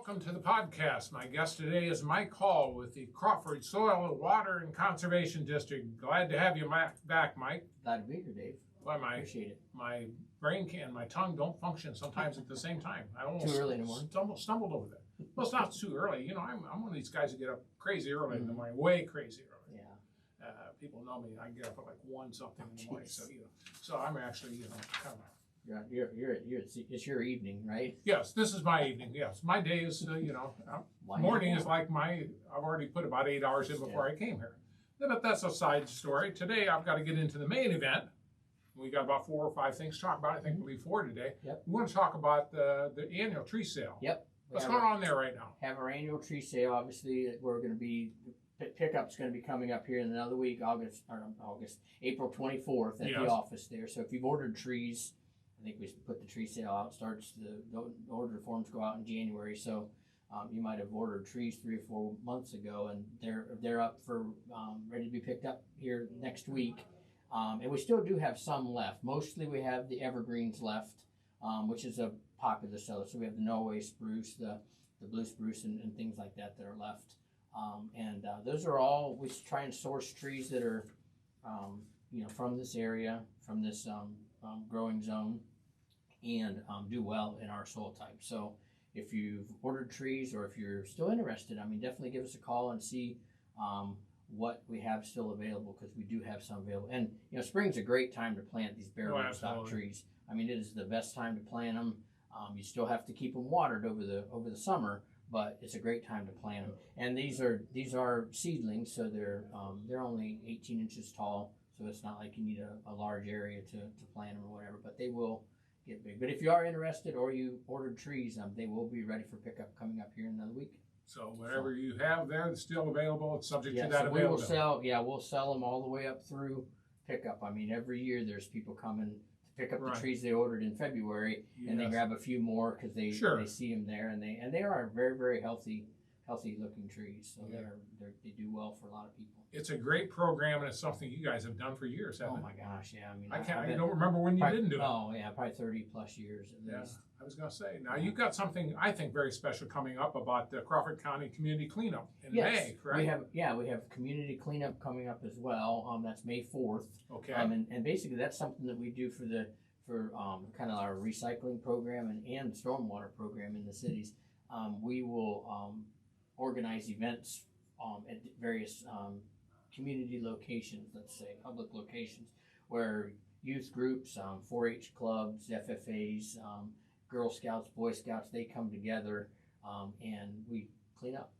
welcome to the podcast. My guest today is Mike Hall with the Crawford Soil, Water, and Conservation District. Glad to have you back, Mike. Glad to be here, Dave. Well, Appreciate it. My brain and my tongue don't function sometimes at the same time. I almost Too early in the morning? stumbled over that. Well, it's not too early. You know, I'm one of these guys that get up crazy early in the morning, way crazy early. Yeah. People know me. I get up at like 1 something in the morning. So I'm actually, kind of. It's your evening, right? Yes, this is my evening. Yes, my day is, morning is like I've already put about 8 hours in before I came here. But that's a side story. Today, I've got to get into the main event. We got about 4 or 5 things to talk about. I think we'll leave 4 today. Yep. We want to talk about the annual tree sale. Yep. What's going on there right now? Have our annual tree sale. Obviously, we're going to be pickup's going to be coming up here in another week, April 24th at the office there. So if you've ordered trees, I think we put the tree sale out. The order forms go out in January. So you might have ordered trees 3 or 4 months ago, and they're up for ready to be picked up here next week. And we still do have some left. Mostly we have the evergreens left, which is a popular seller. So we have the Norway spruce, the blue spruce, and things like that are left. And those are all, we try and source trees that are, from this area, from this growing zone, and do well in our soil type. So if you've ordered trees or if you're still interested, definitely give us a call and see what we have still available, because we do have some available. And spring's a great time to plant these bare rootstock trees. It is the best time to plant them. You still have to keep them watered over the summer, but it's a great time to plant them. And these are seedlings, so they're only 18 inches tall. So it's not like you need a large area to plant them or whatever, but they will get big. But if you are interested or you ordered trees, they will be ready for pickup coming up here in another week. So whatever you have there that's still available, it's subject to that so availability. We'll sell them all the way up through pickup. Every year there's people coming to pick up the trees they ordered in February, and they grab a few more because they see them there, and they are very, very healthy looking trees. So they do well for a lot of people. It's a great program, and it's something you guys have done for years, haven't you? Oh my gosh, yeah. I don't remember when you didn't do it. Oh yeah, probably 30 plus years at least. I was going to say, now you've got something I think very special coming up about the Crawford County Community Cleanup in May, correct? We have community cleanup coming up as well. That's May 4th. Okay. And basically that's something that we do for kind of our recycling program and stormwater program in the cities. We will organize events at various community locations, let's say public locations, where youth groups, 4-H clubs, FFAs, Girl Scouts, Boy Scouts, they come together and we clean up,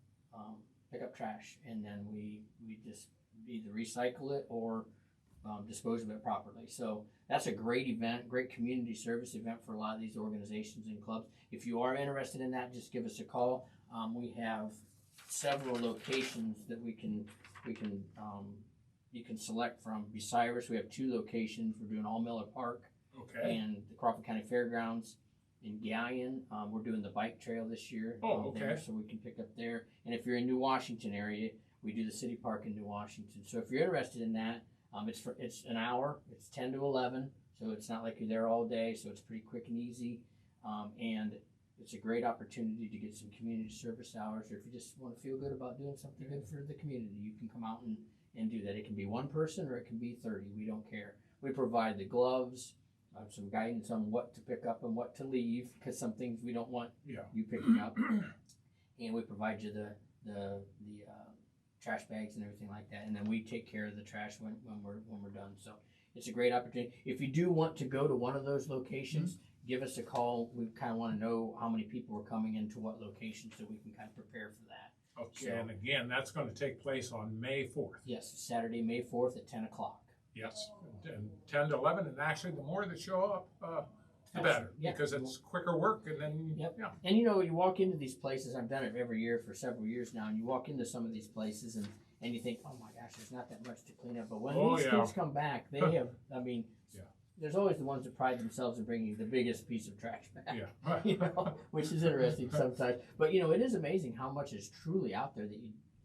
pick up trash, and then we just either recycle it or dispose of it properly. So that's a great event, great community service event for a lot of these organizations and clubs. If you are interested in that, just give us a call. We have several locations that you can select from. Besides, we have 2 locations. We're doing All Miller Park and the Crawford County Fairgrounds. In Galleon, we're doing the bike trail this year. There, so we can pick up there. And if you're in New Washington area, we do the city park in New Washington. So if you're interested in that, it's an hour. It's 10 to 11, so it's not like you're there all day. So it's pretty quick and easy, and it's a great opportunity to get some community service hours. Or if you just want to feel good about doing something good for the community, you can come out and do that. It can be 1 person or it can be 30. We don't care. We provide the gloves. Some guidance on what to pick up and what to leave, because some things we don't want you picking up, and we provide you the trash bags and everything like that, and then we take care of the trash when we're done. So it's a great opportunity. If you do want to go to one of those locations, give us a call. We kind of want to know how many people are coming into what location, so we can kind of prepare for that. Okay, so, and again, that's going to take place on May 4th. Yes, Saturday, May 4th at 10 o'clock. Yes, and 10 to 11, and actually the more that show up, the better, because it's quicker work, and then, And you walk into these places, I've done it every year for several years now, and you walk into some of these places, and you think, oh my gosh, there's not that much to clean up, but when these kids come back, they have, there's always the ones that pride themselves in bringing the biggest piece of trash back, which is interesting sometimes, but it is amazing how much is truly out there that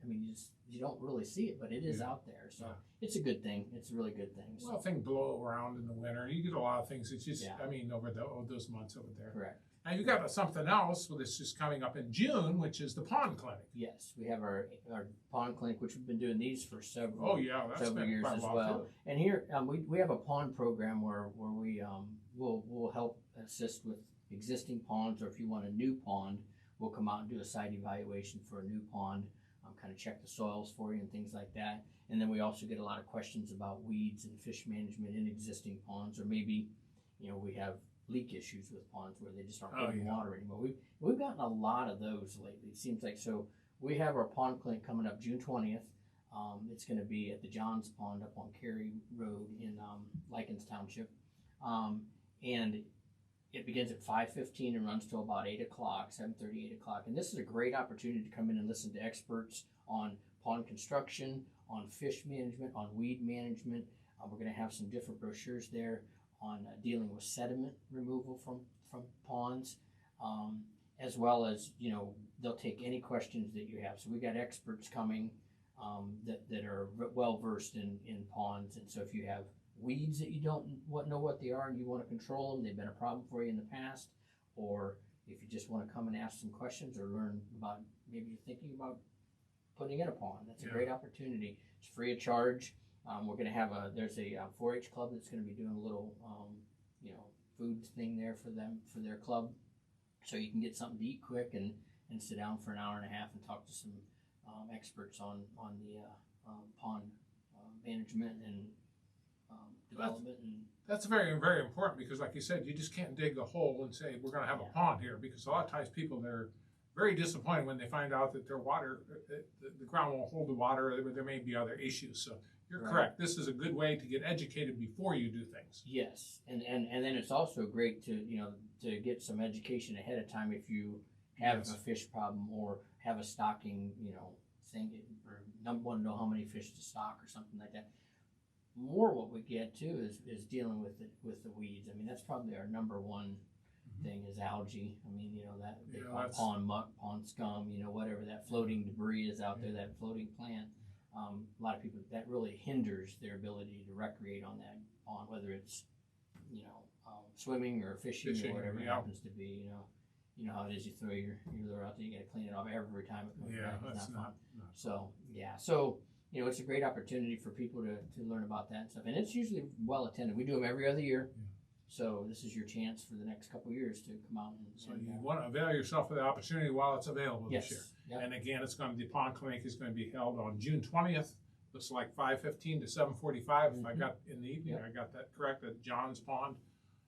you don't really see it, but it is out there. So it's a good thing. It's a really good thing. So. Well, things blow around in the winter. You get a lot of things. It's just, over those months over there. Correct. Now you got something else with this just coming up in June, which is the pond clinic. Yes, we have our pond clinic, which we've been doing these for several Oh yeah, that's several been years quite a as while well. too. And here we have a pond program where we will help assist with existing ponds, or if you want a new pond, we'll come out and do a site evaluation for a new pond, kind of check the soils for you and things like that. And then we also get a lot of questions about weeds and fish management in existing ponds, or maybe we have leak issues with ponds where they just aren't holding water anymore. We've gotten a lot of those lately. It seems like. So we have our pond clinic coming up June 20th. It's going to be at the Johns Pond up on Cary Road in Likens Township, and it begins at 5:15 and runs till about 8 o'clock, 7:30, 8 o'clock. And this is a great opportunity to come in and listen to experts on pond construction, on fish management, on weed management. We're going to have some different brochures there on dealing with sediment removal from ponds, as well as, they'll take any questions that you have. So we got experts coming that are well versed in ponds. And so if you have weeds that you don't know what they are and you want to control them, they've been a problem for you in the past, or if you just want to come and ask some questions or learn about, maybe you're thinking about putting in a pond, that's a great opportunity. It's free of charge. We're going to have there's a 4-H club that's going to be doing a little, food thing there for them, for their club. So you can get something to eat quick and sit down for an hour and a half and talk to some experts on the pond management and development. That's very, very important, because like you said, you just can't dig a hole and say, we're going to have a pond here, because a lot of times people, they're very disappointed when they find out that their water, the ground won't hold the water, or there may be other issues. So you're correct. This is a good way to get educated before you do things. Yes, and then it's also great to get some education ahead of time if you have a fish problem or have a stocking, thing, or want to know how many fish to stock or something like that. More what we get too is dealing with the weeds. I mean, that's probably our number one thing is algae. I mean, that they call pond muck, pond scum, whatever that floating debris is out there, that floating plant. A lot of people, that really hinders their ability to recreate on that pond, whether it's swimming or fishing or whatever it happens to be. You know how it is. You throw your lure out there, you got to clean it off every time it comes back. It's not fun. So it's a great opportunity for people to learn about that and stuff, and it's usually well attended. We do them every other year. So this is your chance for the next couple of years to come out and you want to avail yourself of the opportunity while it's available this year. Yep. And again, the pond clinic is going to be held on June 20th. Looks like 5:15 to 7:45. If I got in the evening, I got that correct, at John's Pond.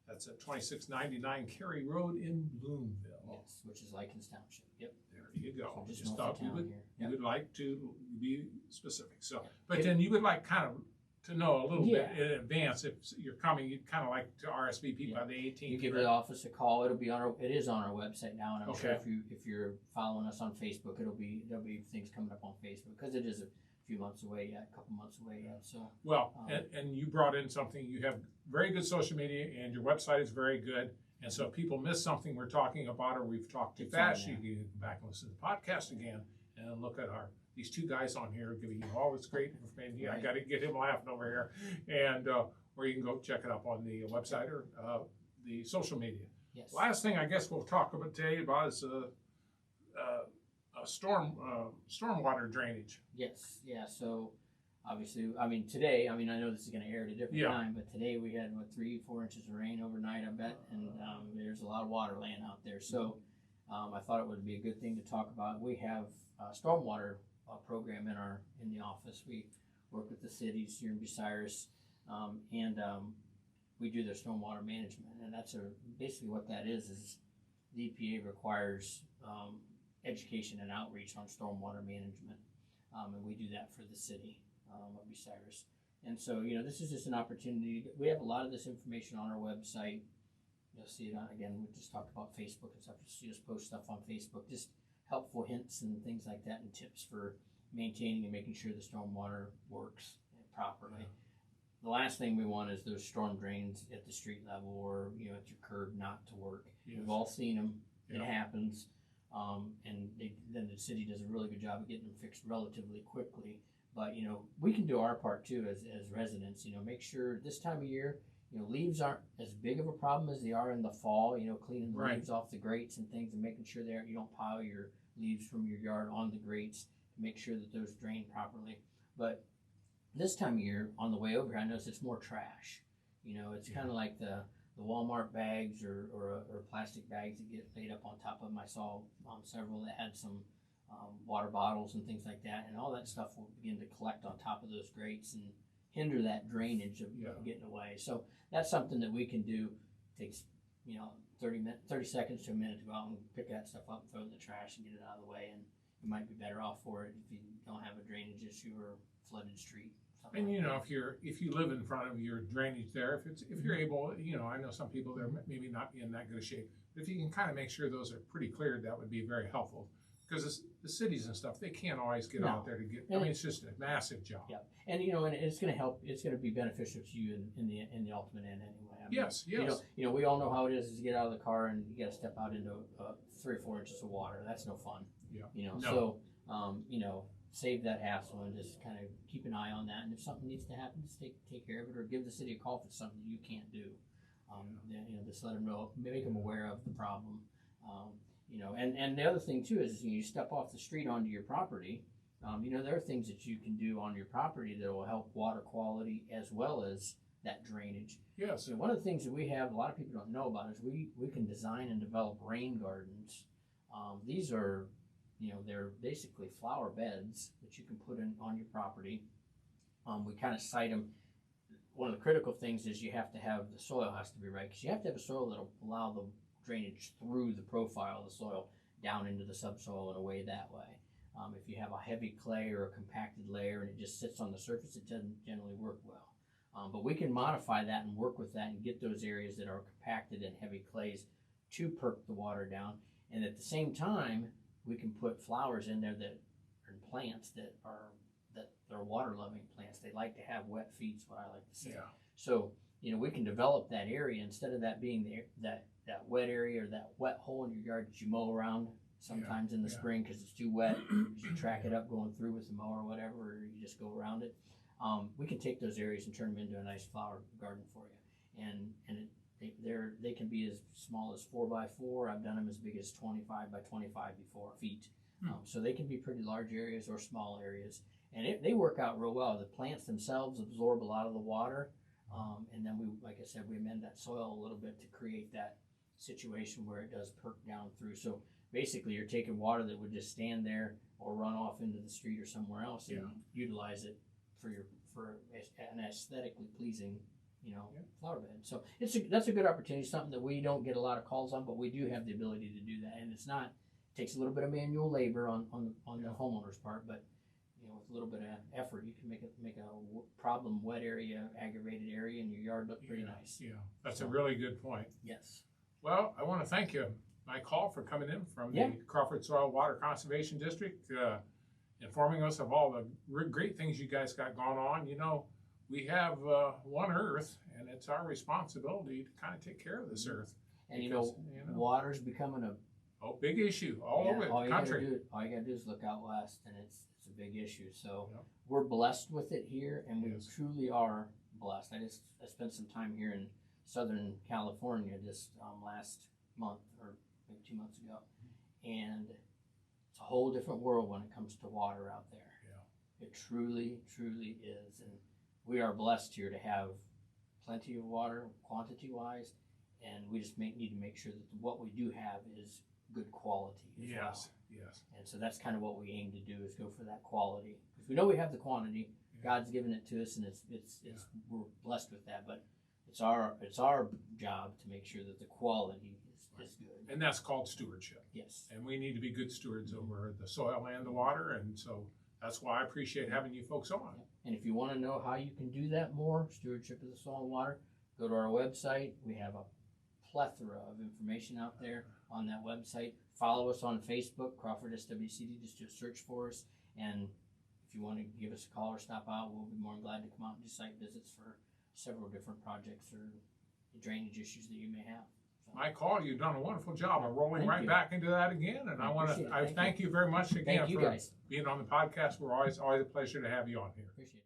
That's at 2699 Cary Road in Bloomville. Yes, which is Likens Township. Yep. There you go. So just thought you would like to be specific. So, Yep. but then you would like kind of to know a little bit in advance if you're coming. You'd kind of like to RSVP by the 18th. You give the office a call. It is on our website now, and I'm sure if you're following us on Facebook, there'll be things coming up on Facebook, because it is a few months away yet, a couple months away yet. So and you brought in something. You have very good social media, and your website is very good. And so if people miss something we're talking about, or we've talked too fast, you can go back and listen to the podcast again and look at these two guys on here giving you all this great information. Yeah, I got to get him laughing over here. And or you can go check it up on the website or the social media. Yes. Last thing I guess we'll talk about today is stormwater drainage. Yes. Yeah. So obviously, today, I know this is going to air at a different time, but today we had 3-4 inches of rain overnight, I bet, and there's a lot of water laying out there. So I thought it would be a good thing to talk about. We have a stormwater program in the office. We work with the cities here in Bucyrus, and we do their stormwater management, and that's basically what that is the EPA requires education and outreach on stormwater management, and we do that for the city of Bucyrus. And so, this is just an opportunity. We have a lot of this information on our website. You'll see it again, we just talked about Facebook and stuff. You see us post stuff on Facebook, just helpful hints and things like that, and tips for maintaining and making sure the stormwater works properly. The last thing we want is those storm drains at the street level or at your curb not to work. We've all seen them. It happens, and then the city does a really good job of getting them fixed relatively quickly. But we can do our part too as residents. Make sure this time of year leaves aren't as big of a problem as they are in the fall, cleaning the Right. leaves off the grates and things and making sure you don't pile your leaves from your yard on the grates to make sure that those drain properly. But this time of year, on the way over here, I noticed it's more trash. It's kind of like the Walmart bags or plastic bags that get laid up on top of them. I saw several that had some water bottles and things like that, and all that stuff will begin to collect on top of those grates and hinder that drainage of getting away. So that's something that we can do. Takes 30 seconds to a minute to go out and pick that stuff up and throw it in the trash and get it out of the way, and you might be better off for it if you don't have a drainage issue or flooded street. And if you live in front of your drainage there, if you're able, I know some people there maybe not be in that good a shape, but if you can kind of make sure those are pretty cleared, that would be very helpful. Because the cities and stuff, they can't always get out there to get. I mean, it's just a massive job. Yeah, and and it's going to help. It's going to be beneficial to you in the ultimate end anyway. I mean, yes. We all know how it is to get out of the car and you got to step out into 3 or 4 inches of water. That's no fun. Yeah. So save that hassle and just kind of keep an eye on that. And if something needs to happen, just take care of it, or give the city a call if it's something you can't do. Just let them know, make them aware of the problem. And the other thing too is you step off the street onto your property. There are things that you can do on your property that will help water quality as well as that drainage. Yes. One of the things that we have, a lot of people don't know about, is we can design and develop rain gardens. These are, they're basically flower beds that you can put on your property. We kind of site them. One of the critical things is you have to have, the soil has to be right, because you have to have a soil that'll allow the drainage through the profile of the soil down into the subsoil and away that way. If you have a heavy clay or a compacted layer and it just sits on the surface, it doesn't generally work well. But we can modify that and work with that and get those areas that are compacted and heavy clays to perk the water down. And at the same time, we can put flowers in there that are plants that are water-loving plants. They like to have wet feet, is what I like to say. Yeah. So, we can develop that area instead of that being that wet area or that wet hole in your yard that you mow around sometimes in the spring because it's too wet. You track it up going through with the mower or whatever, or you just go around it. We can take those areas and turn them into a nice flower garden for you. And they can be as small as 4x4. I've done them as big as 25 by 25 before feet. So they can be pretty large areas or small areas. And they work out real well. The plants themselves absorb a lot of the water. And then like I said, we amend that soil a little bit to create that situation where it does perk down through. So basically you're taking water that would just stand there or run off into the street or somewhere else and utilize it for an aesthetically pleasing flower bed. So that's a good opportunity, something that we don't get a lot of calls on, but we do have the ability to do that. And it takes a little bit of manual labor on the homeowner's part, but with a little bit of effort, you can make a problem wet area, aggravated area in your yard look pretty nice. Yeah, that's a really good point. Yes. Well, I want to thank you, Mike Hall, for coming in from the Crawford Soil Water Conservation District, informing us of all the great things you guys got going on. We have one Earth, and it's our responsibility to kind of take care of this Earth. And because, water's becoming a big issue all over the country. All you gotta do is look out west, and it's a big issue. So we're blessed with it here, and we truly are blessed. I spent some time here in Southern California just last month or maybe 2 months ago, and it's a whole different world when it comes to water out there. It truly, truly is, and we are blessed here to have plenty of water, quantity-wise, and we just need to make sure that what we do have is good quality as well. Yes. And so that's kind of what we aim to do, is go for that quality, because we know we have the quantity. God's given it to us, and we're blessed with that. But it's our job to make sure that the quality is good. And that's called stewardship. Yes. And we need to be good stewards over the soil and the water, and so that's why I appreciate having you folks on. And if you want to know how you can do that more, stewardship of the soil and water, go to our website. We have a plethora of information out there on that website. Follow us on Facebook, Crawford SWCD, just search for us. And if you want to give us a call or stop out, we'll be more than glad to come out and do site visits for several different projects or drainage issues that you may have. So, Mike Hall, you've done a wonderful job of rolling back into that again. And I thank you very much again for being on the podcast. We're always a pleasure to have you on here. Appreciate it.